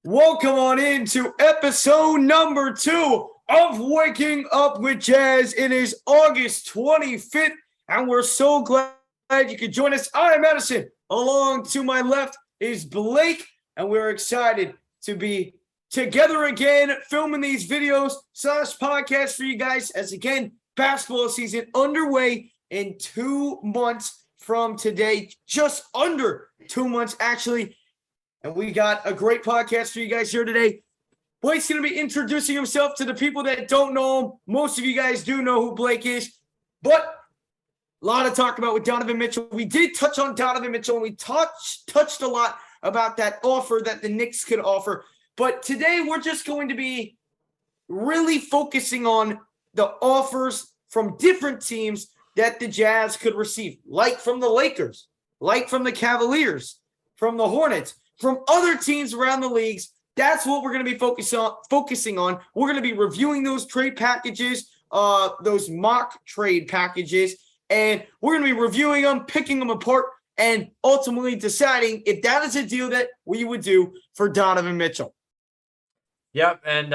Welcome on into episode number 2 of Waking Up with Jazz. It is August 25th, and we're so glad you could join us. I'm Edison. Along to my left is Blake, and we're excited to be together again, filming these videos / podcasts for you guys. As again, basketball season underway in 2 months from today, just under 2 months actually. And we got a great podcast for you guys here today. Blake's going to be introducing himself to the people that don't know him. Most of you guys do know who Blake is. But a lot to talk about with Donovan Mitchell. We did touch on Donovan Mitchell, and we touched a lot about that offer that the Knicks could offer. But today we're just going to be really focusing on the offers from different teams that the Jazz could receive, like from the Lakers, like from the Cavaliers, from the Hornets, from other teams around the leagues. That's what we're going to be focusing on. We're going to be reviewing those trade packages, those mock trade packages, and we're going to be reviewing them, picking them apart, and ultimately deciding if that is a deal that we would do for Donovan Mitchell. Yep, and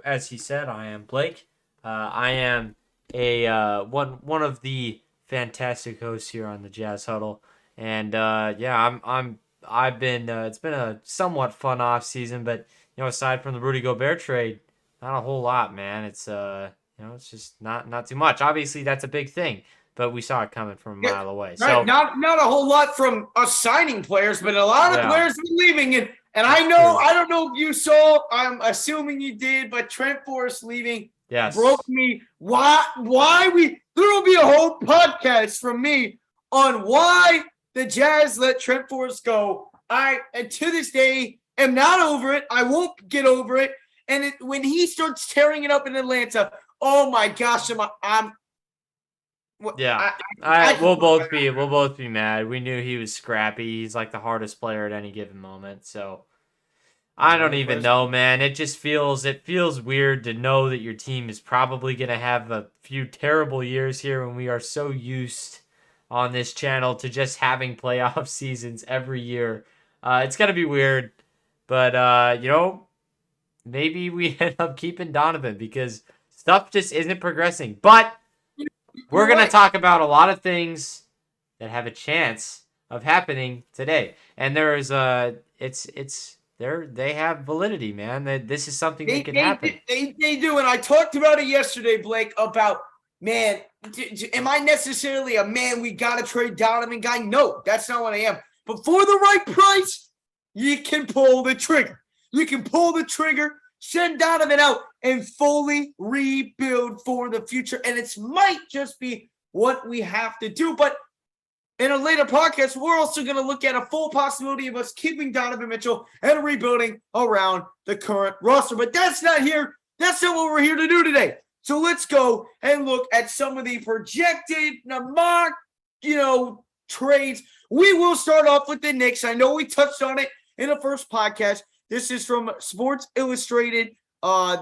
as he said, I am Blake. I am one of the fantastic hosts here on the Jazz Huddle, and I've been it's been a somewhat fun off season, but aside from the Rudy Gobert trade, not a whole lot, man. It's it's just not too much. Obviously, that's a big thing, but we saw it coming from a mile away. Right. So not a whole lot from us signing players, but a lot of players are leaving. And I don't know if you saw. I'm assuming you did, but Trent Forrest leaving broke me. Why there will be a whole podcast from me on why the Jazz let Trent Forrest go. And to this day, am not over it. I won't get over it. And when he starts tearing it up in Atlanta, oh my gosh, we'll both be mad. We knew he was scrappy. He's like the hardest player at any given moment. So I don't even know, man. It feels weird to know that your team is probably gonna have a few terrible years here when we are so used on this channel to just having playoff seasons every year. It's going to be weird, but maybe we end up keeping Donovan because stuff just isn't progressing. But we're going to talk about a lot of things that have a chance of happening today. And there is they have validity, man. This is something that can happen. They do, and I talked about it yesterday, Blake, about, man, am I necessarily a man, we got to trade Donovan guy? No, that's not what I am. But for the right price, you can pull the trigger. You can pull the trigger, send Donovan out, and fully rebuild for the future. And it might just be what we have to do. But in a later podcast, we're also going to look at a full possibility of us keeping Donovan Mitchell and rebuilding around the current roster. But that's not what we're here to do today. So let's go and look at some of the projected mock, trades. We will start off with the Knicks. I know we touched on it in the first podcast. This is from Sports Illustrated,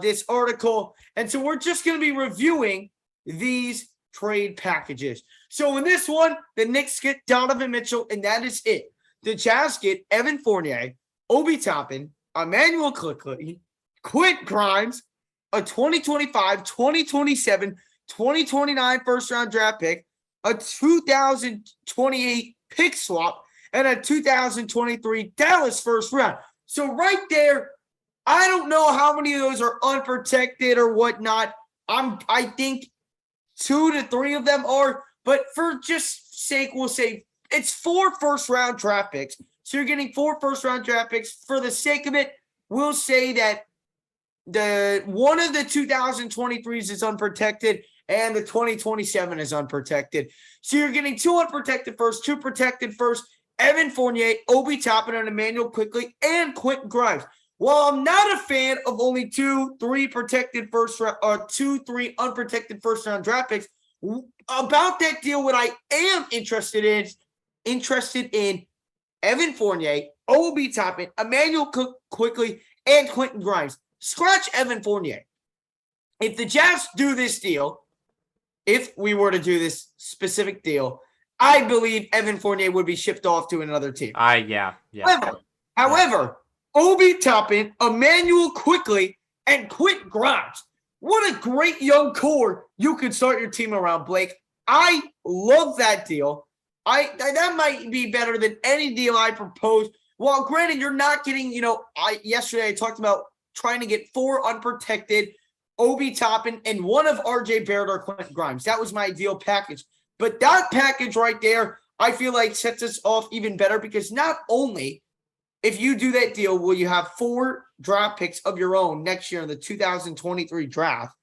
this article. And so we're just going to be reviewing these trade packages. So in this one, the Knicks get Donovan Mitchell, and that is it. The Jazz get Evan Fournier, Obi Toppin, Emmanuel Quickley, Quint Grimes, a 2025, 2027, 2029 first-round draft pick, a 2028 pick swap, and a 2023 Dallas first round. So right there, I don't know how many of those are unprotected or whatnot. I think 2 to 3 of them are, but for just sake, we'll say it's 4 first-round draft picks. So you're getting 4 first-round draft picks. For the sake of it, we'll say that one of the 2023s is unprotected and the 2027 is unprotected. So you're getting 2 unprotected first, 2 protected first, Evan Fournier, Obi Toppin, and Emmanuel Quickley, and Quentin Grimes. While I'm not a fan of only 2, 3 protected first round or 2, 3 unprotected first round draft picks, about that deal, what I am interested in Evan Fournier, Obi Toppin, Emmanuel Quickley, and Quentin Grimes. Scratch Evan Fournier. If the Jazz do this deal, if we were to do this specific deal, I believe Evan Fournier would be shipped off to another team. Yeah. However, Obi Toppin, Emmanuel Quickly, and Quentin Grimes. What a great young core you could start your team around, Blake. I love that deal. That might be better than any deal I proposed. Well, granted, you're not getting, yesterday I talked about trying to get 4 unprotected Obi Toppin and one of RJ Barrett or Quentin Grimes. That was my ideal package. But that package right there, I feel like sets us off even better because not only if you do that deal will you have 4 draft picks of your own next year in the 2023 draft.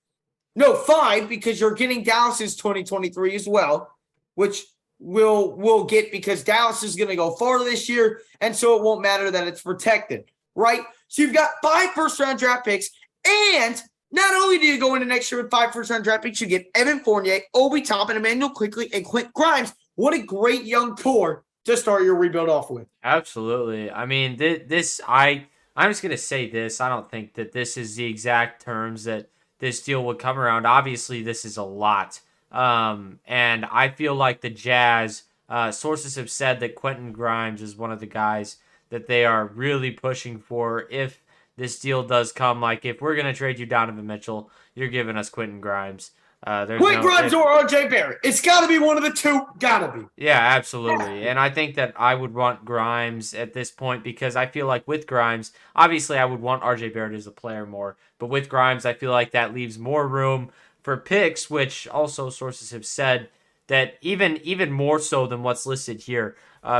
No, 5 because you're getting Dallas's 2023 as well, which we'll get because Dallas is going to go farther this year, and so it won't matter that it's protected, right? So you've got 5 first-round draft picks, and not only do you go into next year with 5 first-round draft picks, you get Evan Fournier, Obi Toppin, Emmanuel Quickly, and Quentin Grimes. What a great young core to start your rebuild off with. Absolutely. I mean, I'm just going to say this. I don't think that this is the exact terms that this deal would come around. Obviously, this is a lot. And I feel like the Jazz, sources have said that Quentin Grimes is one of the guys that they are really pushing for if this deal does come. Like, if we're going to trade you Donovan Mitchell, you're giving us Quentin Grimes. Quentin Grimes or RJ Barrett. It's got to be one of the two. Got to be. Yeah, absolutely. And I think that I would want Grimes at this point because I feel like with Grimes, obviously I would want RJ Barrett as a player more. But with Grimes, I feel like that leaves more room for picks, which also sources have said that even more so than what's listed here.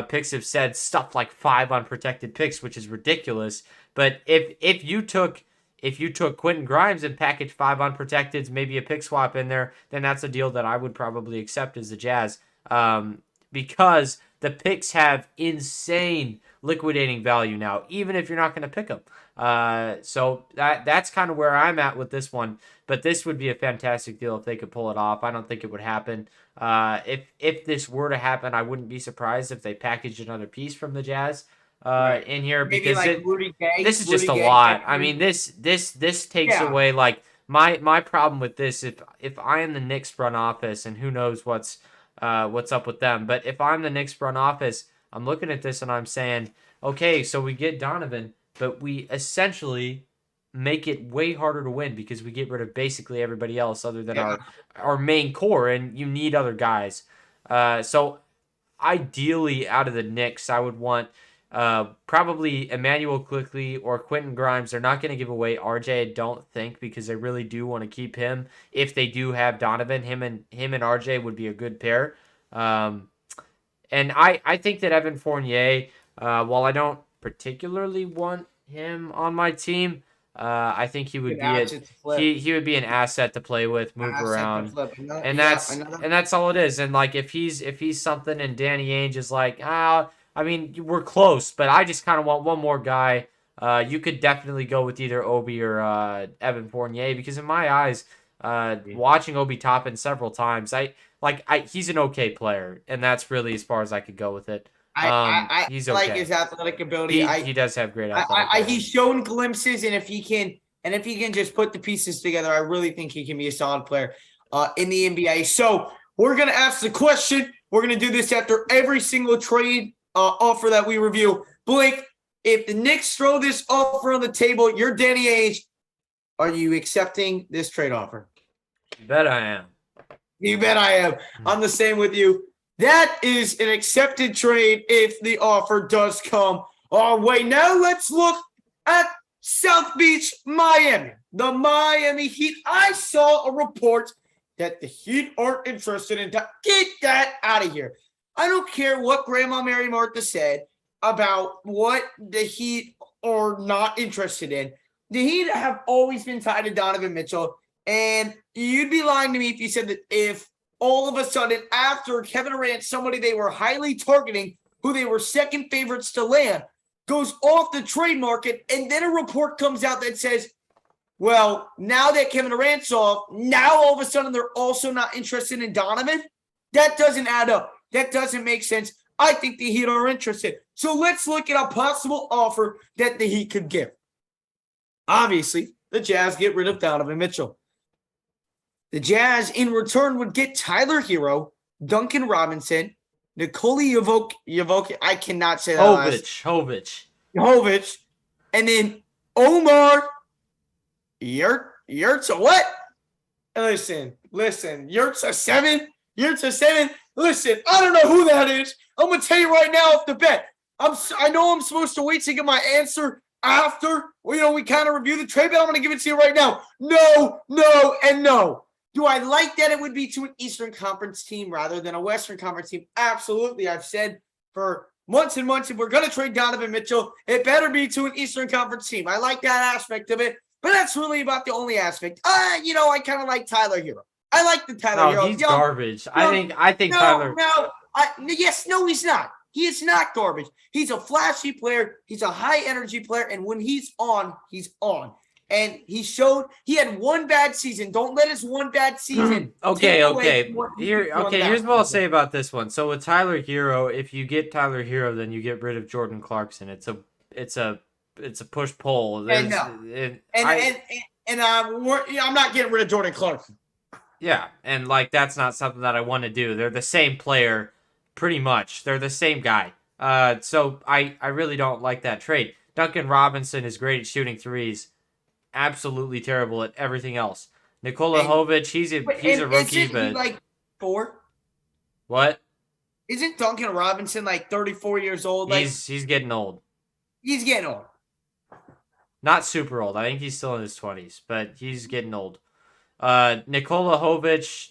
Picks have said stuff like 5 unprotected picks, which is ridiculous. But if you took Quentin Grimes and packaged 5 unprotecteds, maybe a pick swap in there, then that's a deal that I would probably accept as the Jazz, because the picks have insane liquidating value now, even if you're not going to pick them. So that's kind of where I'm at with this one. But this would be a fantastic deal if they could pull it off. I don't think it would happen. If this were to happen, I wouldn't be surprised if they packaged another piece from the Jazz in here, maybe because like this is just a lot. I mean, this takes away like my problem with this. If I am the Knicks front office, and who knows what's up with them, but if I'm the Knicks front office, I'm looking at this and I'm saying, okay, so we get Donovan, but we essentially make it way harder to win because we get rid of basically everybody else other than our main core, and you need other guys. So ideally, out of the Knicks, I would want probably Emmanuel Quickly or Quentin Grimes. They're not going to give away RJ, I don't think, because they really do want to keep him. If they do have Donovan, him and RJ would be a good pair. And I think that Evan Fournier, while I don't particularly want him on my team, I think he would he would be an asset to play with, move around, and that's all it is. And like if he's something, and Danny Ainge is like, I mean, we're close, but I just kind of want one more guy. You could definitely go with either Obi or Evan Fournier, because in my eyes, watching Obi Toppin several times, he's an okay player, and that's really as far as I could go with it. He's okay. Like his athletic ability. He does have great athletic ability. He's shown glimpses, and if he can just put the pieces together, I really think he can be a solid player in the NBA. So we're gonna ask the question. We're gonna do this after every single trade offer that we review. Blake, if the Knicks throw this offer on the table, you're Danny Ainge. Are you accepting this trade offer? You bet I am. You bet I am. I'm the same with you. That is an accepted trade if the offer does come our way. Now let's look at South Beach, Miami. The Miami Heat. I saw a report that the Heat aren't interested in that. Get that out of here. I don't care what Grandma Mary Martha said about what the Heat are not interested in. The Heat have always been tied to Donovan Mitchell, and you'd be lying to me if you said that if all of a sudden, after Kevin Durant, somebody they were highly targeting, who they were second favorites to land, goes off the trade market, and then a report comes out that says, well, now that Kevin Durant's off, now all of a sudden they're also not interested in Donovan? That doesn't add up. That doesn't make sense. I think the Heat are interested. So let's look at a possible offer that the Heat could give. Obviously, the Jazz get rid of Donovan Mitchell. The Jazz, in return, would get Tyler Hero, Duncan Robinson, Nikola Jovic. I cannot say that. Jovic. Jovic. And then Omar Yurt's a what? Listen. Yurt's a 7. Listen, I don't know who that is. I'm going to tell you right now off the bat. I know I'm supposed to wait to get my answer after, we kind of review the trade, but I'm going to give it to you right now. No, and no. Do I like that it would be to an Eastern Conference team rather than a Western Conference team? Absolutely. I've said for months and months, if we're going to trade Donovan Mitchell, it better be to an Eastern Conference team. I like that aspect of it, but that's really about the only aspect. I kind of like Tyler Hero. I like the Tyler Hero. He's garbage. I think Tyler. No, he's not. He is not garbage. He's a flashy player. He's a high energy player. And when he's on, he's on. And he showed he had one bad season. Don't let his one bad season. Okay. Here's what I'll say about this one. So with Tyler Hero, if you get Tyler Hero, then you get rid of Jordan Clarkson. It's a push pull. I'm not getting rid of Jordan Clarkson. Yeah, and that's not something that I want to do. They're the same player, pretty much. They're the same guy. So I really don't like that trade. Duncan Robinson is great at shooting threes. Absolutely terrible at everything else. Nikola Jovic, he's a rookie, but he like 4? What? Isn't Duncan Robinson like 34 years old? He's getting old. He's getting old. Not super old. I think he's still in his 20s, but he's getting old. Nikola Jovic,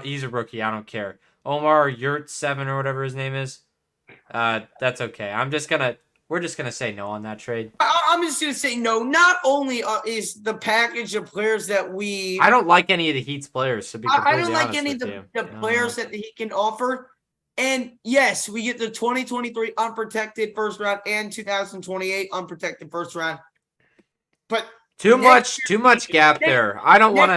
he's a rookie. I don't care. Omar Yurt 7 or whatever his name is. That's okay. We're just gonna say no on that trade. I'm just gonna say no. Not only is the package of players that I don't like any of the Heat's players. To be completely I don't like any of the players that he can offer. And yes, we get the 2023 unprotected first round and 2028 unprotected first round. But too much gap there. I don't want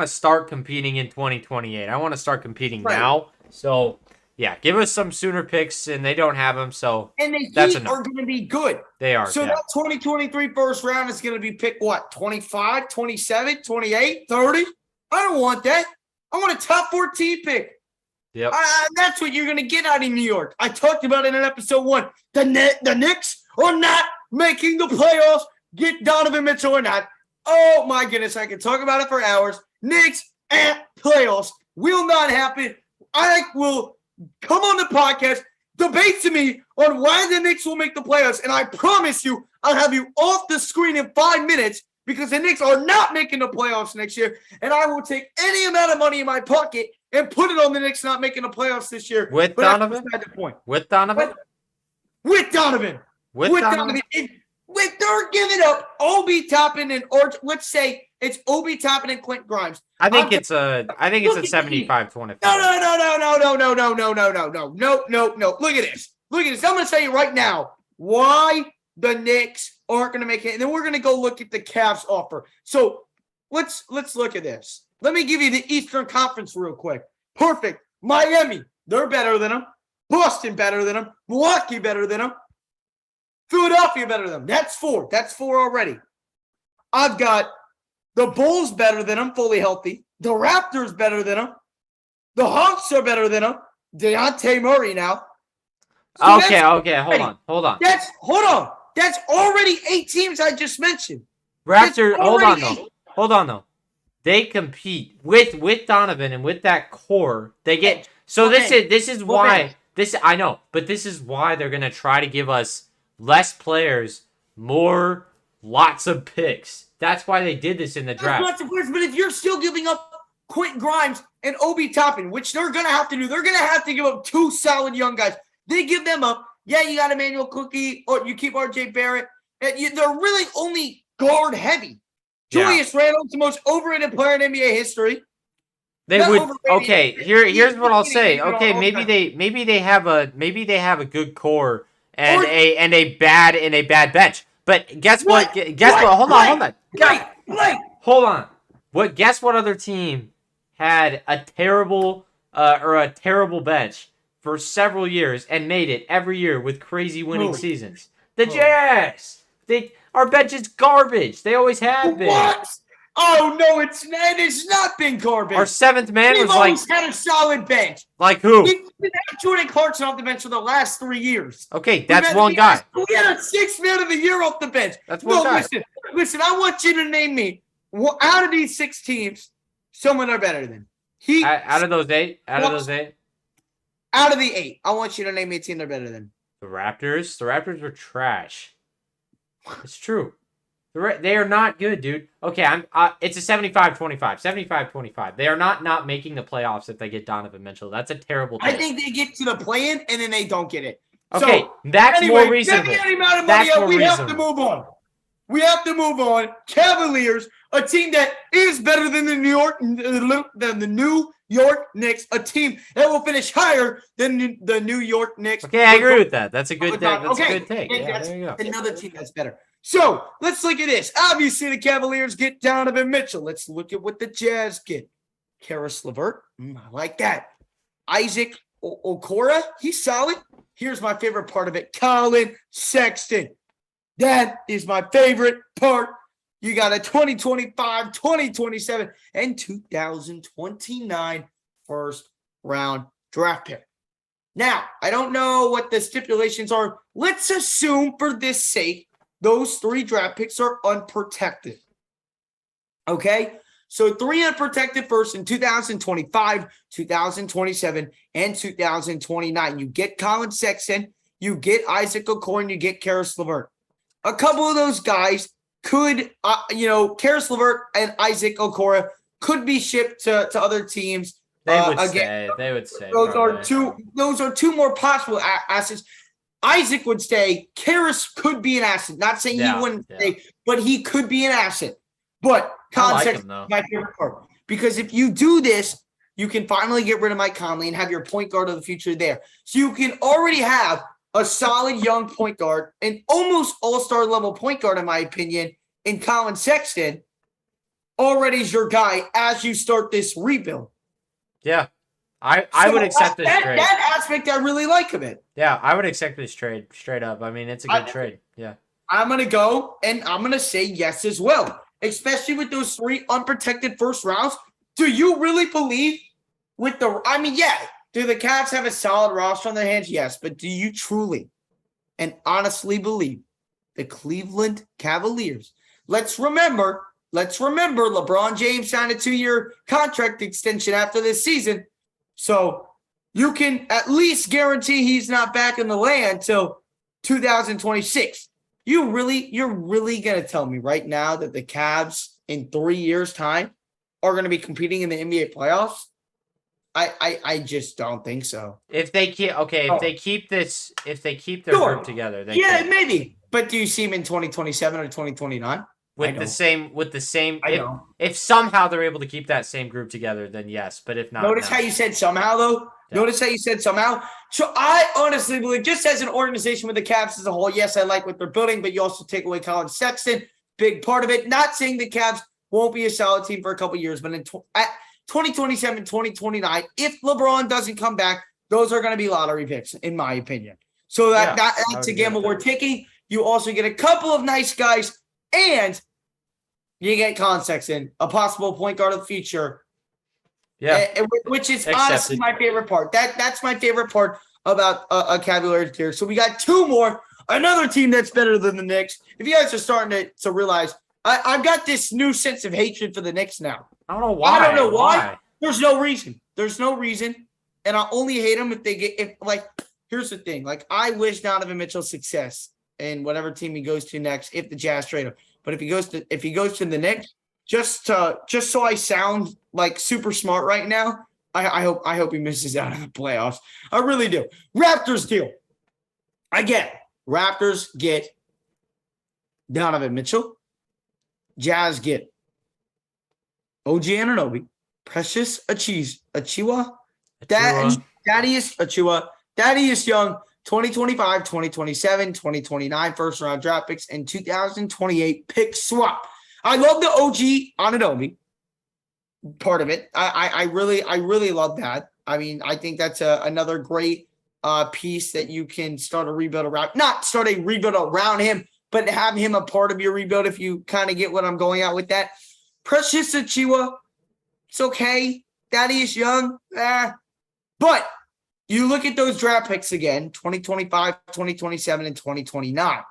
to start competing in 2028. I want to start competing now. So yeah, give us some sooner picks, and they don't have them. So and the Heat are going to be good. They are. So that 2023 first round is going to be picked what? 25, 27, 28, 30. I don't want that. I want a top 14 pick. Yep. That's what you're going to get out of New York. I talked about it in episode 1. The Knicks are not making the playoffs. Get Donovan Mitchell or not. Oh, my goodness. I can talk about it for hours. Knicks and playoffs will not happen. I will come on the podcast, debate to me on why the Knicks will make the playoffs. And I promise you, I'll have you off the screen in 5 minutes because the Knicks are not making the playoffs next year. And I will take any amount of money in my pocket and put it on the Knicks not making the playoffs this year. With Donovan? With Donovan? With Donovan. With Donovan. If they're giving up Obi Toppin or let's say it's Obi Toppin and Clint Grimes. I think it's a 75-25. No. Look at this. I'm going to tell you right now why the Knicks aren't going to make it. And then we're going to go look at the Cavs offer. So let's look at this. Let me give you the Eastern Conference real quick. Perfect. Miami, they're better than them. Boston, better than them. Milwaukee, better than them. Philadelphia, better than them. That's 4. That's 4 already. I've got the Bulls better than them, fully healthy. The Raptors better than them. The Hawks are better than them. Dejounte Murray now. So okay. Hold on. That's already 8 teams I just mentioned. Raptors, hold on though. They compete with Donovan and with that core. They get this is why I know, but this is why they're gonna try to give us less players, lots of picks. That's why they did this in the draft. Lots of players, but if you're still giving up Quentin Grimes and Obi Toppin, which they're gonna have to do, they're gonna have to give up 2 solid young guys. They give them up. Yeah, you got Emmanuel Cookie, or you keep RJ Barrett. They're really only guard heavy. Julius Randle's the most overrated player in NBA history. They would here's what I'll say. Okay, maybe they have a good core and a bad bench. But guess what? Hold on. Hold on. Guess what other team had a terrible bench for several years and made it every year with crazy winning seasons? The Jazz. Our bench is garbage. They always have been. What? Oh, no, it has not been Corbin. Our seventh man We've was always had a solid bench. like who? We've had Jordan Clarkson off the bench for the last 3 years. Okay, that's one guy. We had a 6th man of the year off the bench. That's one guy. Listen, I want you to name me, out of these 6 teams, someone are better than. Out of those 8? Out of the 8, I want you to name me a team they're better than. The Raptors? The Raptors were trash. It's true. They are not good, dude. Okay, it's a 75-25. 75-25. They are not making the playoffs if they get Donovan Mitchell. That's a terrible thing. I think they get to the play-in, and then they don't get it. Okay, so, that's more reasonable. We have to move on. We have to move on. Cavaliers, a team that is better than the New York Knicks, a team that will finish higher than the New York Knicks. Okay, I agree with that. That's a good take. That's a good take. Yeah, there you go. Another team that's better. So let's look at this. Obviously, the Cavaliers get Donovan Mitchell. Let's look at what the Jazz get. Karis LeVert. I like that. Isaac Okoro. He's solid. Here's my favorite part of it. Colin Sexton. That is my favorite part. You got a 2025, 2027, and 2029 first round draft pick. Now, I don't know what the stipulations are. Let's assume for this sake, those 3 draft picks are unprotected. Okay? So 3 unprotected first in 2025, 2027, and 2029. You get Colin Sexton, you get Isaac Okoro, and you get Karis LeVert. A couple of those guys could, Karis LeVert and Isaac Okoro could be shipped to other teams. They would stay. They would stay. Those are two more possible assets. Isaac would stay. Karis could be an asset. Not saying he wouldn't stay, but he could be an asset. But context is my favorite part. Because if you do this, you can finally get rid of Mike Conley and have your point guard of the future there. So you can already have a solid young point guard, an almost all-star level point guard, in my opinion, in Colin Sexton, already is your guy as you start this rebuild. Yeah. I would accept this trade. That aspect I really like of it. Yeah, I would accept this trade straight up. I mean, it's a good trade. Yeah. I'm going to go, and I'm going to say yes as well, especially with those 3 unprotected first rounds. Do you really believe do the Cavs have a solid roster on their hands? Yes, but do you truly and honestly believe the Cleveland Cavaliers? Let's remember LeBron James signed a 2-year contract extension after this season. So you can at least guarantee he's not back in the land till 2026. You're really going to tell me right now that the Cavs in 3 years' time are going to be competing in the NBA playoffs? I just don't think so. If they keep their group together, maybe. But do you see him in 2027 or 2029? With the same, if somehow they're able to keep that same group together, then yes. But if not, notice how you said somehow, though. Yeah. Notice how you said somehow. So I honestly believe, just as an organization with the Cavs as a whole, yes, I like what they're building, but you also take away Colin Sexton, big part of it. Not saying the Cavs won't be a solid team for a couple years, but at 2027, 2029, if LeBron doesn't come back, those are going to be lottery picks, in my opinion. So that's a gamble we're taking. You also get a couple of nice guys, and you get Colin Sexton, a possible point guard of the future. Yeah, which is honestly my favorite part. That's my favorite part about a Cavaliers here. So we got 2 more. Another team that's better than the Knicks. If you guys are starting to realize, I've got this new sense of hatred for the Knicks now. I don't know why. There's no reason. And I only hate them if they get here's the thing. I wish Donovan Mitchell success in whatever team he goes to next if the Jazz trade him. But if he goes to the Knicks, just so I sound like super smart right now, I hope he misses out on the playoffs. I really do. Raptors deal. Raptors get Donovan Mitchell. Jazz get OG Anunoby, Precious Achiuwa, Thaddeus Achiuwa, Thaddeus Young, 2025, 2027, 2029 first round draft picks, and 2028 pick swap. I love the OG Anunoby part of it. I really love that. I mean, I think that's another great piece that you can start a rebuild around. Not start a rebuild around him, but have him a part of your rebuild, if you kind of get what I'm going at with that. Precious Achua, it's okay. Daddy is young. But you look at those draft picks again, 2025, 2027, and 2029.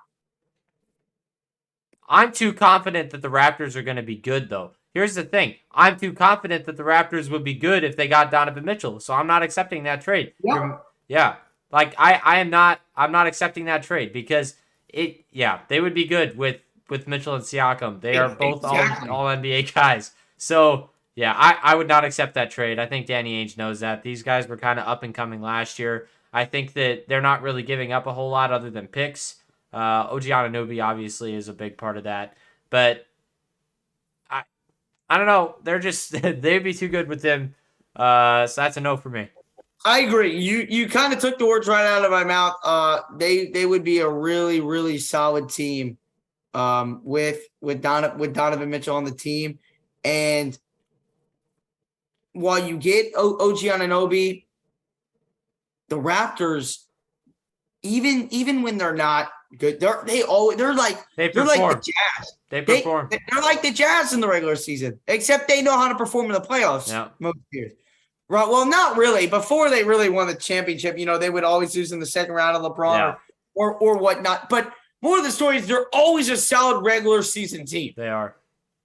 I'm too confident that the Raptors are going to be good, though. Here's the thing. I'm too confident that the Raptors would be good if they got Donovan Mitchell. So I'm not accepting that trade. Yep. Yeah. Like I'm not accepting that trade because they would be good with Mitchell and Siakam. They are both all NBA guys. So yeah, I would not accept that trade. I think Danny Ainge knows that. These guys were kind of up and coming last year. I think that they're not really giving up a whole lot other than picks. OG Anunoby obviously is a big part of that. But I don't know. They're just they'd be too good with them. So that's a no for me. I agree. You kind of took the words right out of my mouth. They would be a really, really solid team with Donovan Mitchell on the team. And while you get OG Anunoby, the Raptors, even when they're not good, they're like the Jazz. They perform. They're like the Jazz in the regular season, except they know how to perform in the playoffs most years. Right. Well, not really. Before they really won the championship, they would always lose in the second round of LeBron or whatnot. But more of the story is they're always a solid regular season team. They are.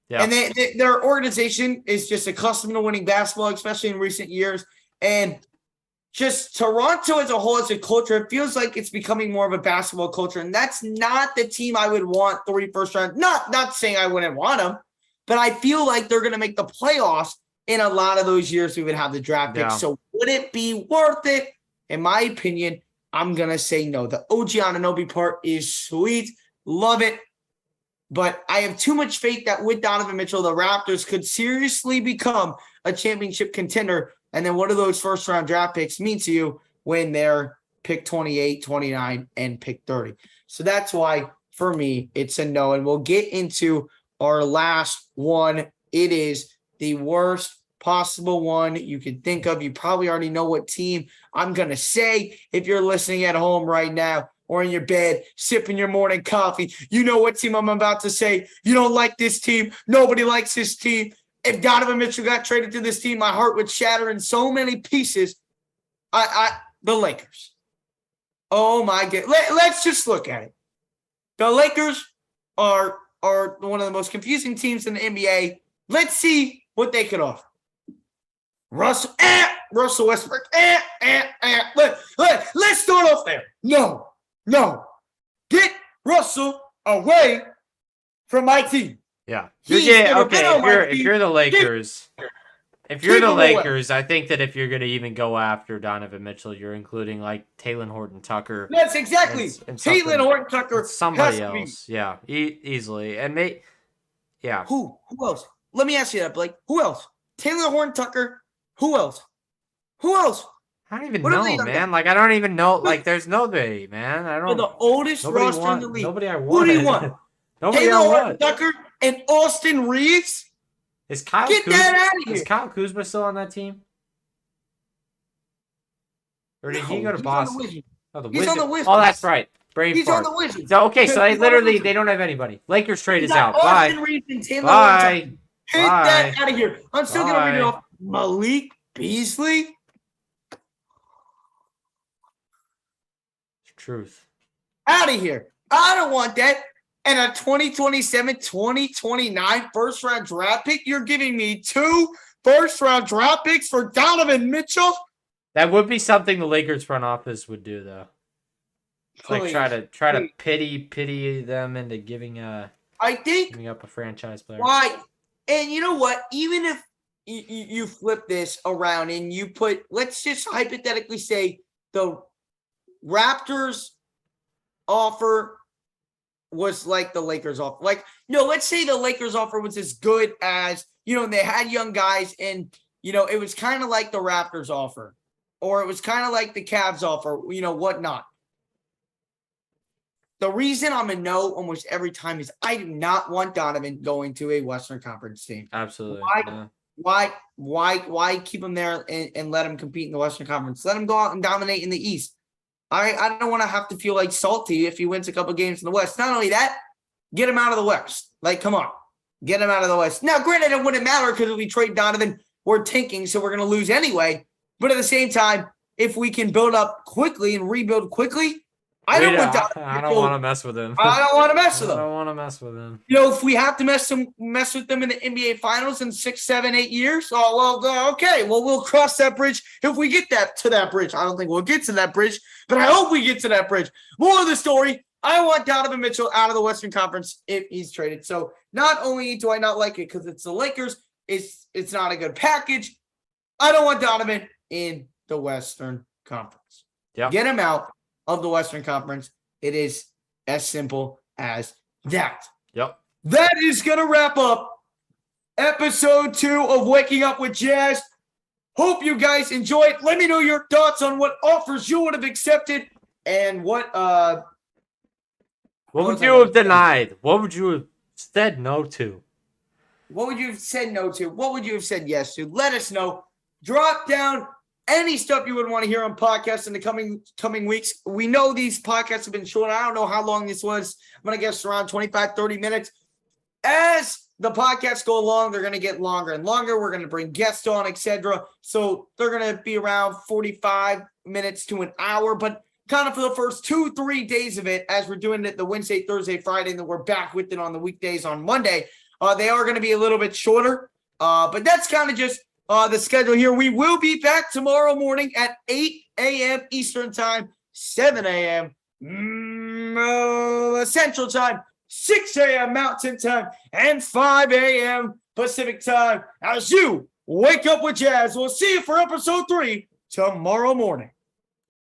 Yeah. And their organization is just accustomed to winning basketball, especially in recent years. And just Toronto as a whole, as a culture, it feels like it's becoming more of a basketball culture. And that's not the team I would want 3 first round. Not saying I wouldn't want them, but I feel like they're going to make the playoffs in a lot of those years we would have the draft pick. So would it be worth it? In my opinion, I'm going to say no. The OG Anunoby part is sweet. Love it. But I have too much faith that with Donovan Mitchell, the Raptors could seriously become a championship contender. And then what do those first-round draft picks mean to you when they're pick 28, 29, and pick 30? So that's why, for me, it's a no. And we'll get into our last one. It is the worst possible one you can think of. You probably already know what team I'm going to say if you're listening at home right now or in your bed, sipping your morning coffee. You know what team I'm about to say. You don't like this team. Nobody likes this team. If Donovan Mitchell got traded to this team, my heart would shatter in so many pieces. The Lakers. Oh, my God. Let's just look at it. The Lakers are one of the most confusing teams in the NBA. Let's see what they could offer. Russell Westbrook. Let's start off there. No. Get Russell away from my team. Yeah. If you're the Lakers, I think that if you're going to even go after Donovan Mitchell, you're including like Talen Horton-Tucker. That's exactly. Talen Horton-Tucker. Somebody else. Yeah. Easily. And Who else? Let me ask you that, Blake. Who else? Talen Horton-Tucker. Who else? I don't even know, man. Like, I don't even know. Like, there's nobody, man. I don't. They're the oldest roster in the league. Nobody I want. Who do you want? Nobody I want. Tucker and Austin Reeves? Get that out of here. Is Kyle Kuzma still on that team? Or did he go to Boston? He's on the Wizards. Oh, that's right. He's on the Wizards. So, okay, so they don't have anybody. Lakers trade is out. Austin Reeves and Taylor. Bye. Get that out of here. I'm still going to read it off. Malik Beasley? Truth. Out of here. I don't want that. And a 2027, 2029 first-round draft pick? You're giving me 2 first-round draft picks for Donovan Mitchell? That would be something the Lakers front office would do, though. Like try to pity them into giving up a franchise player. Why? And you know what? Even if you flip this around and you put, let's just hypothetically say the Raptors offer was like the Lakers offer. Like, no, let's say the Lakers offer was as good as, they had young guys and, it was kind of like the Raptors offer or it was kind of like the Cavs offer, whatnot. The reason I'm a no almost every time is I do not want Donovan going to a Western Conference team. Absolutely. Why keep him there and let him compete in the Western Conference? Let him go out and dominate in the East. I don't want to have to feel like salty if he wins a couple games in the West. Not only that, get him out of the West. Like, come on. Get him out of the West. Now, granted, it wouldn't matter because if we trade Donovan, we're tanking, so we're going to lose anyway. But at the same time, if we can build up quickly and rebuild quickly, I don't want to mess with him. I don't want to mess with him. I don't want to mess with him. If we have to mess with them in the NBA Finals in 6, 7, 8 years, okay. Well, we'll cross that bridge if we get to that bridge. I don't think we'll get to that bridge, but I hope we get to that bridge. More of the story, I want Donovan Mitchell out of the Western Conference if he's traded. So not only do I not like it because it's the Lakers, it's not a good package. I don't want Donovan in the Western Conference. Yep. Get him out of the Western Conference. It is as simple as that. Yep. That is going to wrap up episode 2 of Waking Up with Jazz. Hope you guys enjoyed. Let me know your thoughts on what offers you would have accepted and what would you have denied? What would you have said no to? What would you have said no to? What would you have said yes to? Let us know. Drop down any stuff you would want to hear on podcasts in the coming weeks. We know these podcasts have been short. I don't know how long this was. I'm going to guess around 25, 30 minutes. As the podcasts go along, they're going to get longer and longer. We're going to bring guests on, etc. So they're going to be around 45 minutes to an hour. But kind of for the first 2-3 days of it, as we're doing it the Wednesday, Thursday, Friday, and then we're back with it on the weekdays on Monday, they are going to be a little bit shorter. But that's kind of just the schedule here. We will be back tomorrow morning at 8 a.m. Eastern Time, 7 a.m. Central Time, 6 a.m. Mountain Time, and 5 a.m. Pacific Time as you wake up with Jazz. We'll see you for episode 3 tomorrow morning.